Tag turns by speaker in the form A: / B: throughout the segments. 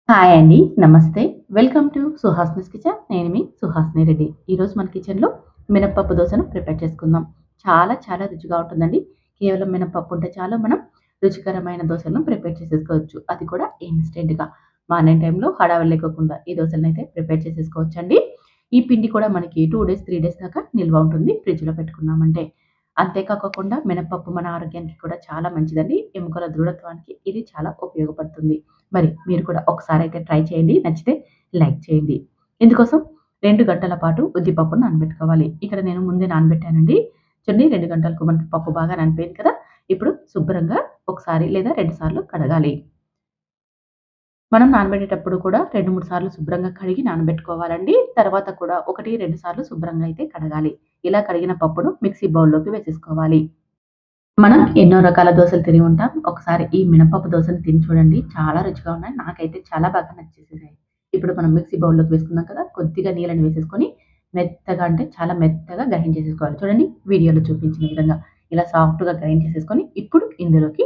A: Hi అండి. నమస్తే. Welcome to Suhasini's kitchen. నేను మీ సుహాసిని రెడ్డి. ఈరోజు మన కిచెన్‌లో మినపప్పు దోసను ప్రిపేర్ చేసుకుందాం. చాలా చాలా రుచిగా ఉంటుందండి. కేవలం మినపప్పు ఉంటే చాలు మనం రుచికరమైన దోసలను ప్రిపేర్ చేసేసుకోవచ్చు. అది కూడా ఇన్‌స్టెంట్‌గా. మార్నింగ్ టైమ్‌లో హడావిడి లేకోకుండా ఈ దోసలనైతే ప్రిపేర్ చేసేసుకోవచ్చండి. ఈ పిండి కూడా మనకి 2 డేస్, 3 డేస్ దాకా నిల్వ ఉంటుంది ఫ్రిడ్జ్‌లో పెట్టుకున్నామంటే. అంతే కాకోకుండా మినపప్పు మన ఆరోగ్యానికి కూడా చాలా మంచిదండి. ఎముకల దృఢత్వానికి ఇది చాలా ఉపయోగపడుతుంది. మరి మీరు కూడా ఒకసారైతే ట్రై చేయండి. నచ్చితే లైక్ చేయండి. ఇందుకోసం 2 గంటల పాటు ఉద్దిపప్పును నానబెట్టుకోవాలి. ఇక్కడ నేను ముందే నానబెట్టానండి. చూడండి 2 గంటలకు మనకి పప్పు బాగా నానిపోయింది కదా! ఇప్పుడు శుభ్రంగా ఒకసారి లేదా 2 సార్లు కడగాలి. మనం నానబెట్టేటప్పుడు కూడా 2, 3 సార్లు శుభ్రంగా కడిగి నానబెట్టుకోవాలండి. తర్వాత కూడా 1, 2 సార్లు శుభ్రంగా అయితే కడగాలి. ఇలా కడిగిన పప్పును మిక్సీ బౌల్‌లోకి వేసేసుకోవాలి. మనం ఎన్నో రకాల దోసలు తిని ఉంటాం. ఒకసారి ఈ మినపప్పు దోసలు తిని చూడండి. చాలా రుచిగా ఉన్నాయి. నాకైతే చాలా బాగా నచ్చేసేసాయి. ఇప్పుడు మనం మిక్సీ బౌల్‌లోకి వేసుకున్నాం కదా! కొద్దిగా నీళ్ళని వేసేసుకొని మెత్తగా అంటే చాలా మెత్తగా గ్రైండ్ చేసేసుకోవాలి. చూడండి వీడియోలో చూపించిన విధంగా ఇలా సాఫ్ట్‌గా గ్రైండ్ చేసేసుకొని ఇప్పుడు ఇందులోకి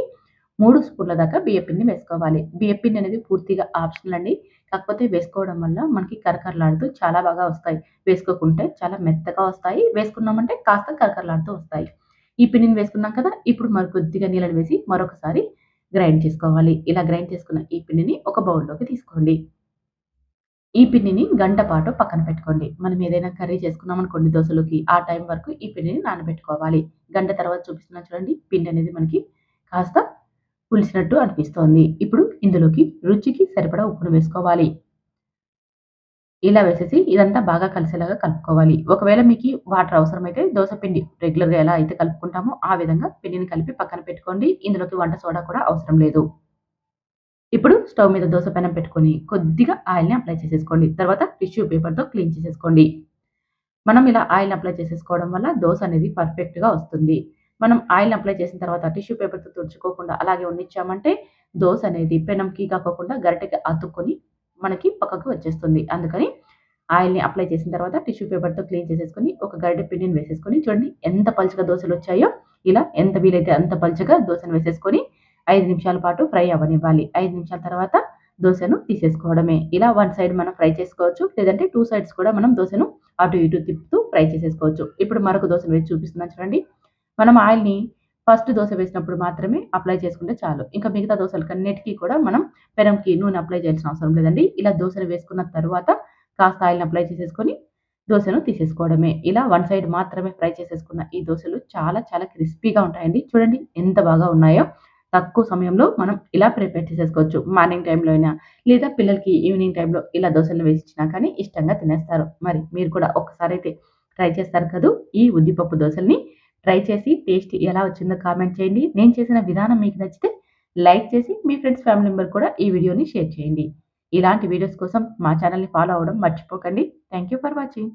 A: 3 స్పూన్ల దాకా బియ్యపిండిని వేసుకోవాలి. బియ్యపిండి అనేది పూర్తిగా ఆప్షనల్ అండి. కాకపోతే వేసుకోవడం వల్ల మనకి కరకరలాడుతూ చాలా బాగా వస్తాయి. వేసుకోకుంటే చాలా మెత్తగా వస్తాయి. వేసుకున్నామంటే కాస్త కరకరలాడుతూ వస్తాయి. ఈ పిండిని వేసుకున్నాం కదా! ఇప్పుడు మరి కొద్దిగా నీళ్ళని వేసి మరొకసారి గ్రైండ్ చేసుకోవాలి. ఇలా గ్రైండ్ చేసుకున్న ఈ పిండిని ఒక బౌల్‌లోకి తీసుకోండి. ఈ పిండిని గంట పాటు పక్కన పెట్టుకోండి. మనం ఏదైనా కర్రీ చేసుకున్నామనుకోండి దోసలోకి, ఆ టైం వరకు ఈ పిండిని నానబెట్టుకోవాలి. గంట తర్వాత చూపిస్తున్నాను చూడండి. పిండి అనేది మనకి కాస్త పులిసినట్టు అనిపిస్తోంది. ఇప్పుడు ఇందులోకి రుచికి సరిపడా ఉప్పును వేసుకోవాలి. ఇలా వేసేసి ఇదంతా బాగా కలిసేలాగా కలుపుకోవాలి. ఒకవేళ మీకి వాటర్ అవసరమైతే దోస పిండి రెగ్యులర్‌గా ఎలా అయితే కలుపుకుంటామో ఆ విధంగా పిండిని కలిపి పక్కన పెట్టుకోండి. ఇందులోకి వంట సోడా కూడా అవసరం లేదు. ఇప్పుడు స్టవ్ మీద దోస పెనం పెట్టుకొని కొద్దిగా ఆయిల్‌ని అప్లై చేసేసుకోండి. తర్వాత టిష్యూ పేపర్‌తో క్లీన్ చేసేసుకోండి. మనం ఇలా ఆయిల్‌ని అప్లై చేసేసుకోవడం వల్ల దోస అనేది పర్ఫెక్ట్‌గా వస్తుంది. మనం ఆయిల్‌ని అప్లై చేసిన తర్వాత టిష్యూ పేపర్‌తో తుడుచుకోకుండా అలాగే ఉన్నిచ్చామంటే దోస అనేది పెనంకి కాకోకుండా గరిటెకి అతుక్కొని మనకి పక్కకు వచ్చేస్తుంది. అందుకని ఆయిల్‌ని అప్లై చేసిన తర్వాత టిష్యూ పేపర్‌తో క్లీన్ చేసేసుకొని ఒక గరిటె పిండిని వేసేసుకొని చూడండి ఎంత పలుచగా దోసలొచ్చాయో ఇలా ఎంత వీలైతే అంత పలుచగా దోసను వేసేసుకొని 5 నిమిషాల పాటు ఫ్రై అవ్వనివ్వాలి. 5 నిమిషాల తర్వాత దోసను తీసేసుకోవడమే. ఇలా వన్ సైడ్ మనం ఫ్రై చేసుకోవచ్చు. లేదంటే 2 సైడ్స్ కూడా మనం దోసను అటు ఇటు తిప్పుతూ ఫ్రై చేసేసుకోవచ్చు. ఇప్పుడు మరొక దోసను వేసి చూపిస్తున్నాను చూడండి. మనం ఆయిల్‌ని ఫస్ట్ దోస వేసినప్పుడు మాత్రమే అప్లై చేసుకుంటే చాలు. ఇంకా మిగతా దోసలకన్నిటికి కూడా మనం పెనంకి నూనె అప్లై చేయాల్సిన అవసరం లేదండి. ఇలా దోసను వేసుకున్న తరువాత కాస్త ఆయిల్‌ని అప్లై చేసేసుకొని దోసను తీసేసుకోవడమే. ఇలా వన్ సైడ్ మాత్రమే ఫ్రై చేసేసుకున్న ఈ దోసలు చాలా చాలా క్రిస్పీగా ఉంటాయండి. చూడండి ఎంత బాగా ఉన్నాయో. తక్కువ సమయంలో మనం ఇలా ప్రిపేర్ చేసేసుకోవచ్చు. మార్నింగ్ టైమ్‌లో అయినా లేదా పిల్లలకి ఈవినింగ్ టైమ్‌లో ఇలా దోసలను వేసిచ్చినా కానీ ఇష్టంగా తినేస్తారు. మరి మీరు కూడా ఒక్కసారైతే ట్రై చేస్తారు కదూ! ఈ ఉద్దిపప్పు దోసల్ని. ట్రై చేసి టేస్ట్ ఎలా వచ్చిందో కామెంట్ చేయండి. నేను చేసిన విధానం మీకు నచ్చితే లైక్ చేసి మీ ఫ్రెండ్స్, ఫ్యామిలీ మెంబర్ కూడా ఈ వీడియోని షేర్ చేయండి. ఇలాంటి వీడియోస్ కోసం మా ఛానెల్‌ని ఫాలో అవ్వడం మర్చిపోకండి. Thank you for watching.